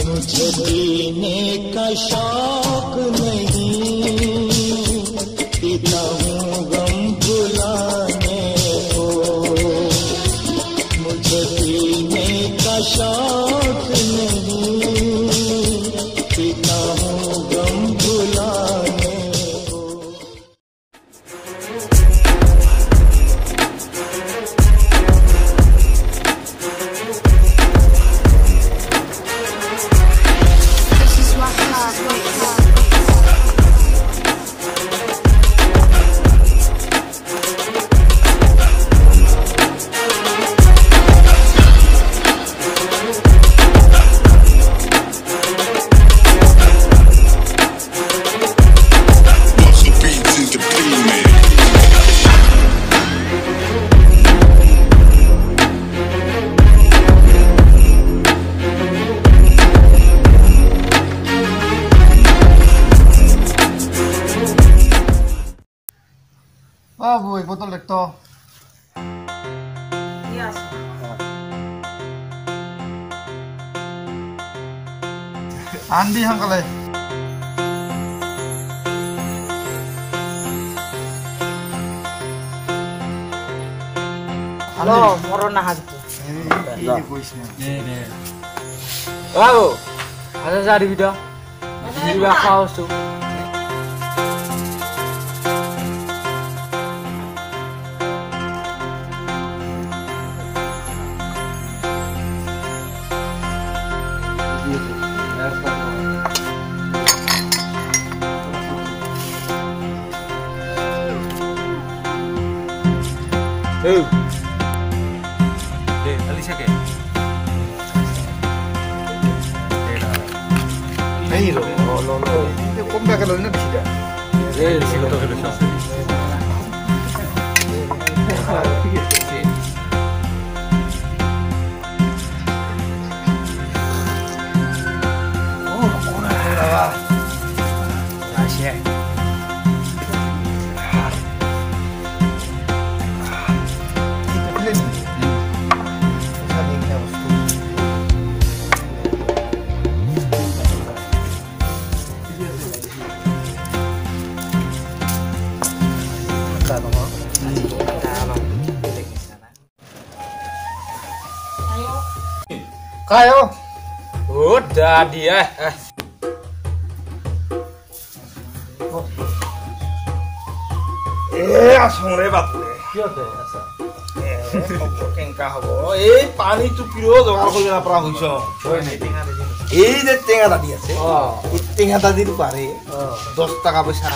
मुझे जीने का शौक नहीं पीता हूँ गम भुलाने को मुझे जीने का शौक नहीं पीता हूँ गम भुलाने को boy, botol lekto. Yes. Andi hangkale. Halo, morona hajku. Ini voice-nya. Wow. Ada jadi video. Juga kaos tuh. Alicia qué? Hey, no. Ini kombe kalau ini bisa. Sí, lo que lo Kayo. Udah dia. Asore bapure. Kyo de asa. কেঙ্কা হব এই পানীটো পিৰো জমা কৰি না পৰা হৈছ এই যে টেঙা দাদি আছে এই টেঙা দাদিৰ পাৰে 10 টাকা পইচা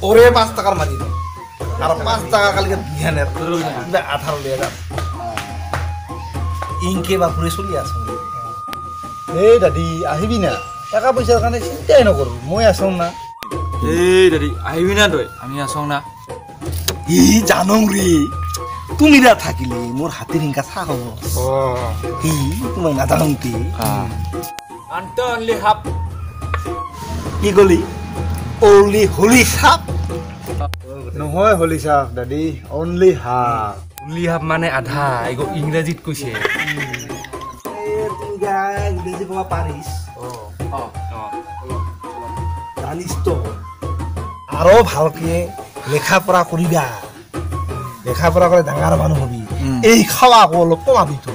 ওরে 5 টাকার মারি আর 5 টাকা কালকে ধ্যানের কিবা 18 লিয়া যাম ইনকে বাপুরে চলি আছে এই দাদি আহিবি না টাকা পয়সার কারণে চিন্তাই নকৰো মই আছং না এই দাদি আহিবি না তই আমি আছং না ই জানং রে তুমি না থাকিলে মোর হাতের হিংকা চা হব ই তুমি না জানংতি আনটো অনলি হাফ কি গলি only holy সাপ নহয় holy সাপ দাদি only half only half মানে আধা এগো ইংরেজিত কইছে তুমি গা ইংরেজি কবা পারিস জানিস তো আরো ভালকে লেখাপড়া করিবা লেখাপড়া করে ডাঙৰ মানুহ হবি এই খাওয়া অলপ কমাবি তো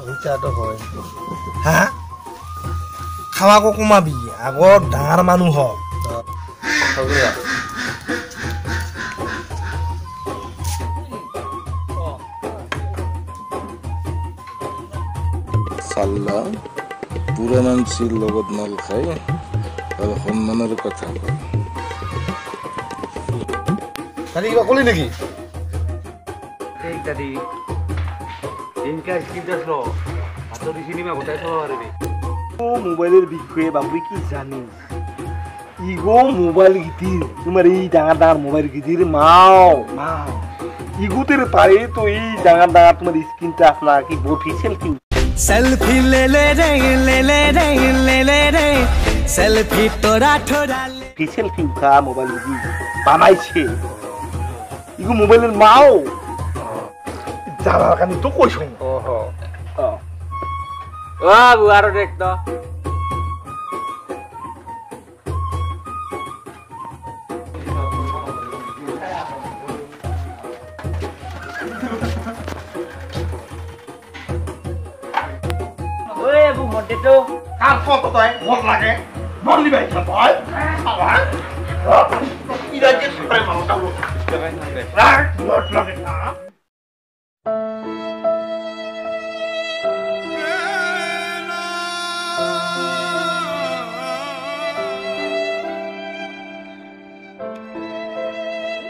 ওইটাটো হয় হ্যাঁ খাওয়াকো কমাবি আগৰ ডাঙৰ মানুহ হ সাল্লা পুরা মানসির লগত নল খাই আর সম্মানের কথা কয় খালি কিবা কলি নেকি এই দাদি ইনকা স্ক্রিন টাচ লো হাতর সিনেমা গোটাই থব পারবি ও মোবাইলের বিষয়ে বাবু কি জানিস ইগো মোবাইল গিতির তোমার এই ডাঙৰ ডাঙৰ মোবাইল গিতিৰ মাও ইগুতেৰ পাৰে তো এই ডাঙৰ ডাঙৰ তোমার স্ক্রিন টাচ না কি বড় পিক্সেল কি सेल्फी ले ले रे সেলফি তোরা ঠোরালে কি সেলফি উঠা মোবাইল বুঝি বানাইছে ইগো মোবাইলের মাও জানার কানি তো কইছ ওহো ও বাবু আরো দেখ তো ওরে বাবু মডে তো কার ফটো তাই মন লাগে নলি ভাই ভাই আবার ইরা যে সরে মালটা লো রাখ মত লাগে না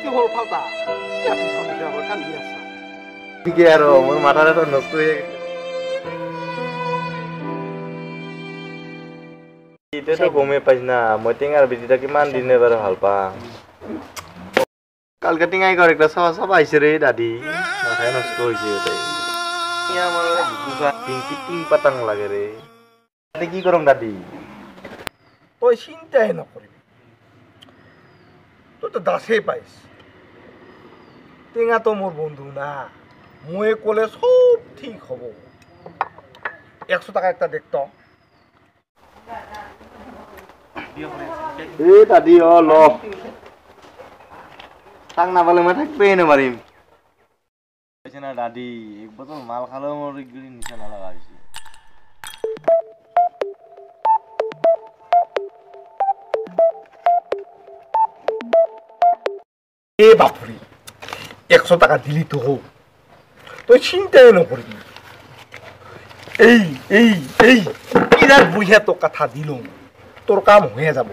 কি হল ফালতা কি সামনে যাব কাল দিয়া আছে ঠিক আর মোর মাথাটা তো নষ্ট হয়ে গেছে এটা তো গমে পাইছ না মই টেঙার বিজিটা কিমান দিনে বারে ভাল পা কালকে টেঙাই করে একটা সবা সবা আইছে রে দাদি মাথায় নষ্ট হইছে ওটাই আমার দুকা পিঙ্কি টিং পাতাং লাগে রে তাতে কি করম দাদি তুই চিন্তাই নকরিবি তুই তো দাসেই পাইস টেঙা তো মোর বন্ধু না মই কলে সব ঠিক হব 100 টাকা একটা দেখতো এ দাদি ও ল টাং না পালে মই থাকবে না মারিম কইছে না দাদি এক বোতল মাল খালেও মোর গিরি নিচে না লাগাইছি এ বাপুরি 100 টাকা দিলি তো হোক তুই চিন্তাই নকরিবি এই এই এই ইরার বুঝে তো কথা দিল তোর কাম হয়ে যাব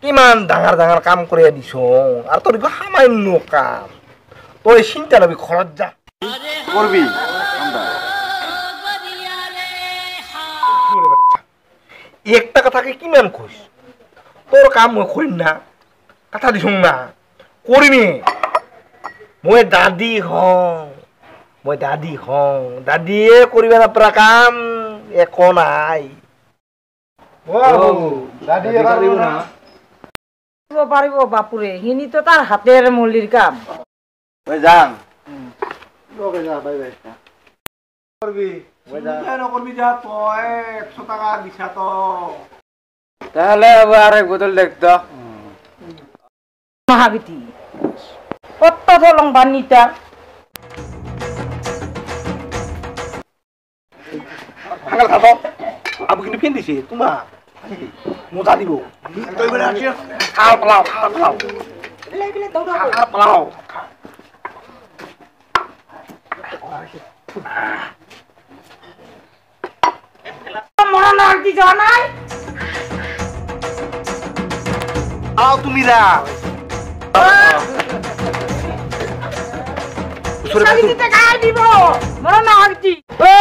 কিমান ডাঙৰ ডাঙৰ কাম করে দিছ আর তোর সামান্য কাম তুই চিন্তা নবি খরচ যা করবি বাচ্চা 1 টাকা থাকে কিমান খুশ তোর কাম মই করিম না কথা দিছ না করিমি মই দাদি হং দাদিয়ে করিবে না পুরা কাম একো নাই দাদি পারিব না পারিব বাপুরে হিনি তো তার হাতের মল্লির কাম ওই যাং লগে যা বাই বাই করবি ওই যা করবি যা তুই 100 টাকা দিছা তো তাহলে আর এক বোতল দেখ তো মহাবিতি কত ধলং বানিতা আঙ্কাল খাবো আবু কিন্তু ফেন দিছে তোমা মোজা দিব তুই বলে আসি খাল পালাও মরণ আরতি জানাই আও তুমি যা সাবিতে গায় দিব মরণ আরতি ও